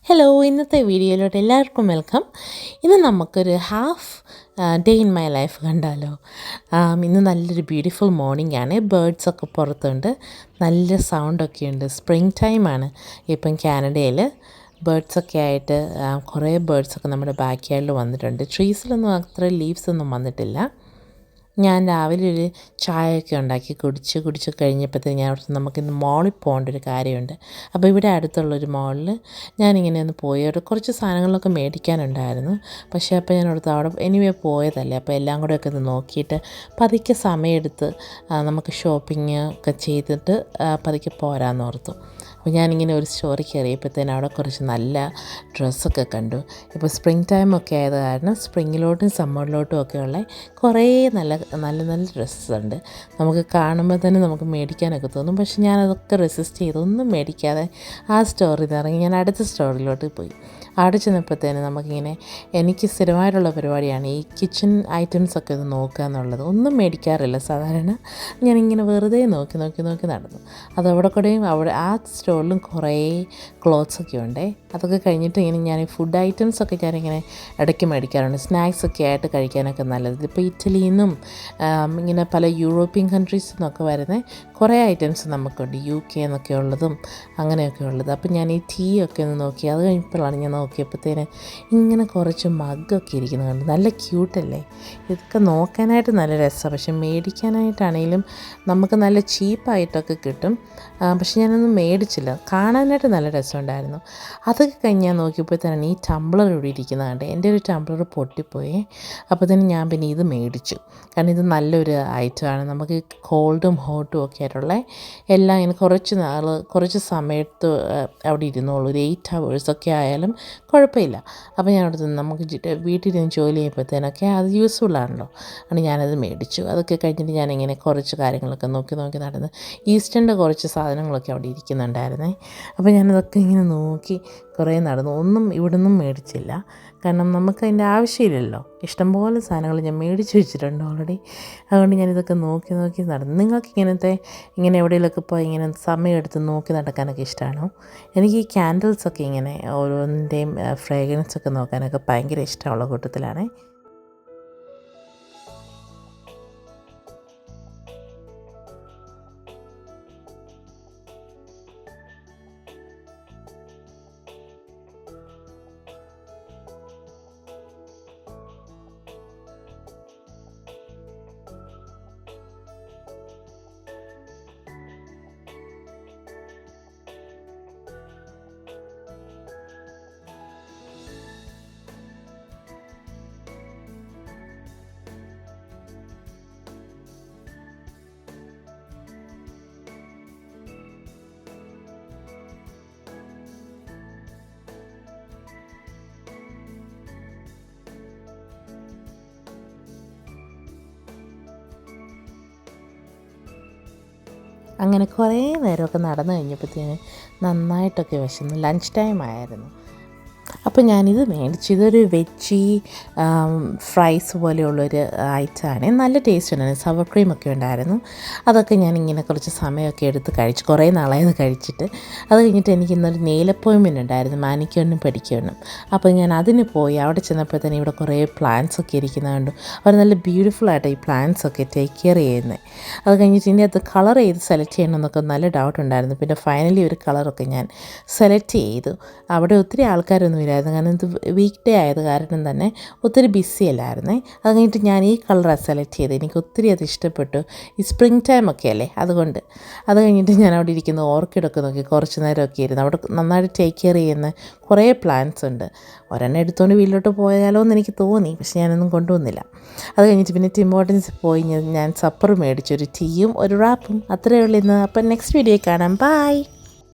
Hello, ഇന്നത്തെ വീഡിയോയിലോട്ട് എല്ലാവർക്കും വെൽക്കം. ഇന്ന് നമുക്കൊരു half day in my life കണ്ടാലോ. ഇന്ന് നല്ലൊരു ബ്യൂട്ടിഫുൾ മോർണിംഗ് ആണ്. ബേർഡ്സൊക്കെ പുറത്തുണ്ട്, നല്ല സൗണ്ടൊക്കെ ഉണ്ട്. സ്പ്രിങ് ടൈമാണ് ഇപ്പം കാനഡയിൽ. ബേർഡ്സൊക്കെ ആയിട്ട് കുറേ ബേർഡ്സൊക്കെ നമ്മുടെ ബാക്ക് യാർഡിൽ വന്നിട്ടുണ്ട്. ട്രീസിലൊന്നും അത്ര ലീവ്സൊന്നും വന്നിട്ടില്ല. ഞാൻ രാവിലെ ഒരു ചായയൊക്കെ ഉണ്ടാക്കി കുടിച്ച് കഴിഞ്ഞപ്പോഴത്തേക്ക് ഞാൻ ഓർത്തു നമുക്കിന്ന് മോളിൽ പോകേണ്ട ഒരു കാര്യമുണ്ട്. അപ്പോൾ ഇവിടെ അടുത്തുള്ളൊരു മോളിൽ ഞാനിങ്ങനെ ഒന്ന് പോയി കുറച്ച് സാധനങ്ങളൊക്കെ മേടിക്കാനുണ്ടായിരുന്നു. പക്ഷേ അപ്പോൾ ഞാൻ ഓർത്തു അവിടെ എനിവേ പോയതല്ലേ, അപ്പോൾ എല്ലാം കൂടെയൊക്കെ ഒന്ന് നോക്കിയിട്ട് പതുക്കെ സമയമെടുത്ത് നമുക്ക് ഷോപ്പിംഗ് ഒക്കെ ചെയ്തിട്ട് പതുക്കെ പോരാമെന്ന് ഓർത്തു. അപ്പോൾ ഞാനിങ്ങനെ ഒരു സ്റ്റോറി കയറിയപ്പോഴത്തേന് അവിടെ കുറച്ച് നല്ല ഡ്രസ്സൊക്കെ കണ്ടു. ഇപ്പോൾ സ്പ്രിങ് ടൈമൊക്കെ ആയത് കാരണം സ്പ്രിങ്ങിലോട്ടും സമ്മറിലോട്ടും ഒക്കെയുള്ള കുറേ നല്ല ഡ്രസ്സസ് ഉണ്ട്. നമുക്ക് കാണുമ്പോൾ തന്നെ നമുക്ക് മേടിക്കാനൊക്കെ തോന്നും. പക്ഷെ ഞാനതൊക്കെ റെസിസ്റ്റ് ചെയ്ത് ഒന്നും മേടിക്കാതെ ആ സ്റ്റോറിൽ നിന്ന് ഇറങ്ങി ഞാൻ അടുത്ത സ്റ്റോറിലോട്ട് പോയി. അവിടെ ചെന്നപ്പോഴത്തേന് നമുക്കിങ്ങനെ എനിക്ക് സ്ഥിരമായിട്ടുള്ള പരിപാടിയാണ് ഈ കിച്ചൺ ഐറ്റംസൊക്കെ ഇത് നോക്കുക എന്നുള്ളത്. ഒന്നും മേടിക്കാറില്ല സാധാരണ. ഞാനിങ്ങനെ വെറുതെ നോക്കി നടന്നു. അതവിടെ കൂടെയും അവിടെ ആ സ്റ്റോറിലും കുറേ ക്ലോത്ത്സൊക്കെ ഉണ്ട്. അതൊക്കെ കഴിഞ്ഞിട്ട് ഇങ്ങനെ ഞാൻ ഈ ഫുഡ് ഐറ്റംസൊക്കെ ഞാനിങ്ങനെ ഇടയ്ക്ക് മേടിക്കാറുണ്ട്, സ്നാക്സൊക്കെ ആയിട്ട് കഴിക്കാനൊക്കെ നല്ലത്. ഇപ്പോൾ ഇറ്റലിയിൽ നിന്നും ഇങ്ങനെ പല യൂറോപ്യൻ കൺട്രീസിൽ നിന്നൊക്കെ വരുന്ന കുറേ ഐറ്റംസ് നമുക്കുണ്ട്, UK എന്നൊക്കെ ഉള്ളതും അങ്ങനെയൊക്കെ ഉള്ളത്. അപ്പം ഞാൻ ഈ ടീ ഒക്കെ ഒന്ന് നോക്കി. അത് കഴിഞ്ഞപ്പോഴാണ് ഞാൻ നോക്കിയപ്പോഴത്തേന് ഇങ്ങനെ കുറച്ച് മഗ്ഗൊക്കെ ഇരിക്കുന്നത് കണ്ട്. നല്ല ക്യൂട്ടല്ലേ. ഇതൊക്കെ നോക്കാനായിട്ട് നല്ല രസമാണ്, പക്ഷെ മേടിക്കാനായിട്ടാണെങ്കിലും നമുക്ക് നല്ല ചീപ്പായിട്ടൊക്കെ കിട്ടും. പക്ഷെ ഞാനൊന്നും മേടിച്ചില്ല. കാണാനായിട്ട് നല്ല രസമുണ്ടായിരുന്നു. അതൊക്കെ കഴിഞ്ഞ് ഞാൻ നോക്കിയപ്പോഴത്തേനാണ് ഈ ടംബ്ലർ ഇവിടെ ഇരിക്കുന്നത് കണ്ട്. എൻ്റെ ഒരു ടംബ്ലർ പൊട്ടിപ്പോയി. അപ്പോൾ തന്നെ ഞാൻ പിന്നെ ഇത് മേടിച്ചു. കാരണം ഇത് നല്ലൊരു ഐറ്റമാണ്. നമുക്ക് കോൾഡും ഹോട്ടും ഒക്കെ ആയിട്ടുള്ള എല്ലാം ഇങ്ങനെ കുറച്ച് സമയത്ത് അവിടെ ഇരുന്നോളൂ. ഒരു 8 hours ഒക്കെ ആയാലും കുഴപ്പമില്ല. അപ്പോൾ ഞാൻ അവിടെ നമുക്ക് വീട്ടിലിരുന്ന് ജോലി ചെയ്യുമ്പോഴത്തേനൊക്കെ അത് യൂസ്ഫുള്ളാണല്ലോ. ആണ് ഞാനത് മേടിച്ചു. അതൊക്കെ കഴിഞ്ഞിട്ട് ഞാനിങ്ങനെ കുറച്ച് കാര്യങ്ങളൊക്കെ നോക്കി നടന്ന് ഈസ്റ്ററിൻ്റെ കുറച്ച് സാധനങ്ങളൊക്കെ അവിടെ ഇരിക്കുന്നുണ്ടായിരുന്നേ. അപ്പോൾ ഞാനതൊക്കെ ഇങ്ങനെ നോക്കി കുറേ നടന്നു. ഒന്നും ഇവിടെ നിന്നും മേടിച്ചില്ല, കാരണം നമുക്കതിൻ്റെ ആവശ്യമില്ലല്ലോ. ഇഷ്ടംപോലെ സാധനങ്ങൾ ഞാൻ മേടിച്ച് വെച്ചിട്ടുണ്ട് ഓൾറെഡി. അതുകൊണ്ട് ഞാനിതൊക്കെ നോക്കി നടന്നു. നിങ്ങൾക്ക് ഇങ്ങനെ എവിടെയെങ്കിലുമൊക്കെ ഇപ്പോൾ ഇങ്ങനെ സമയമെടുത്ത് നോക്കി നടക്കാനൊക്കെ ഇഷ്ടമാണോ? എനിക്ക് ഈ ക്യാൻഡിൽസൊക്കെ ഇങ്ങനെ ഓരോന്നിൻ്റെയും ഫ്രേഗ്രൻസൊക്കെ നോക്കാനൊക്കെ ഭയങ്കര ഇഷ്ടമുള്ള കൂട്ടത്തിലാണ്. അങ്ങനെ കുറേ നേരമൊക്കെ നടന്നു കഴിഞ്ഞപ്പോഴത്തേന് നന്നായിട്ടൊക്കെ വിശന്നു. ലഞ്ച് ടൈം ആയിരുന്നു. അപ്പോൾ ഞാനിത് മേടിച്ചു. ഇതൊരു വെജി ഫ്രൈസ് പോലെയുള്ളൊരു ഐറ്റമാണ്. നല്ല ടേസ്റ്റ് ഉണ്ടായിരുന്നു. സവർ ക്രീമൊക്കെ ഉണ്ടായിരുന്നു. അതൊക്കെ ഞാനിങ്ങനെ കുറച്ച് സമയമൊക്കെ എടുത്ത് കഴിച്ചു. കുറേ നാളായത് കഴിച്ചിട്ട്. അത് കഴിഞ്ഞിട്ട് എനിക്ക് ഇന്നൊരു നെയിൽ അപ്പോയിൻമെൻ്റ് ഉണ്ടായിരുന്നു, മാനിക്യൂറിനും പെഡിക്യൂറിനും. അപ്പോൾ ഞാൻ അതിന് പോയി. അവിടെ ചെന്നപ്പോഴത്തേന് ഇവിടെ കുറേ പ്ലാന്റ്സൊക്കെ ഇരിക്കുന്നത് കണ്ടു. അവർ നല്ല ബ്യൂട്ടിഫുള്ളായിട്ട് ഈ പ്ലാന്റ്സൊക്കെ ടേക്ക് കെയർ ചെയ്യുന്നത്. അത് കഴിഞ്ഞിട്ട് ഇതിൻ്റെ അകത്ത് കളർ ചെയ്ത് സെലക്ട് ചെയ്യണമെന്നൊക്കെ നല്ല ഡൗട്ട് ഉണ്ടായിരുന്നു. പിന്നെ ഫൈനലി ഒരു കളറൊക്കെ ഞാൻ സെലക്ട് ചെയ്തു. അവിടെ ഒത്തിരി ആൾക്കാരൊന്നും ഇല്ലായിരുന്നു, കാരണം ഇത് വീക്ക് ഡേ ആയത് കാരണം തന്നെ ഒത്തിരി ബിസി അല്ലായിരുന്നേ. അത് കഴിഞ്ഞിട്ട് ഞാൻ ഈ കളറാണ് സെലക്ട് ചെയ്തത്. എനിക്ക് ഒത്തിരി അത് ഇഷ്ടപ്പെട്ടു. ഈ സ്പ്രിങ് ടൈമൊക്കെ അല്ലേ, അതുകൊണ്ട്. അത് കഴിഞ്ഞിട്ട് ഞാൻ അവിടെ ഇരിക്കുന്ന ഓർക്കിഡൊക്കെ നോക്കി കുറച്ച് നേരമൊക്കെ ഇരുന്നു. അവിടെ നന്നായിട്ട് ടേക്ക് കെയർ ചെയ്യുന്ന കുറേ പ്ലാന്റ്സ് ഉണ്ട്. ഒരെണ്ണം എടുത്തുകൊണ്ട് വീട്ടിലോട്ട് പോയാലോ എന്ന് എനിക്ക് തോന്നി, പക്ഷെ ഞാനൊന്നും കൊണ്ടുവന്നില്ല. അത് കഴിഞ്ഞിട്ട് പിന്നെ ടിം ഹോർട്ടൻസിൽ പോയി ഞാൻ സപ്പർ മേടിച്ചു, ഒരു ടീയും ഒരു റാപ്പും. അത്രയേ ഉള്ളൂ ഇന്ന്. അപ്പം നെക്സ്റ്റ് വീഡിയോ കാണാം. ബൈ.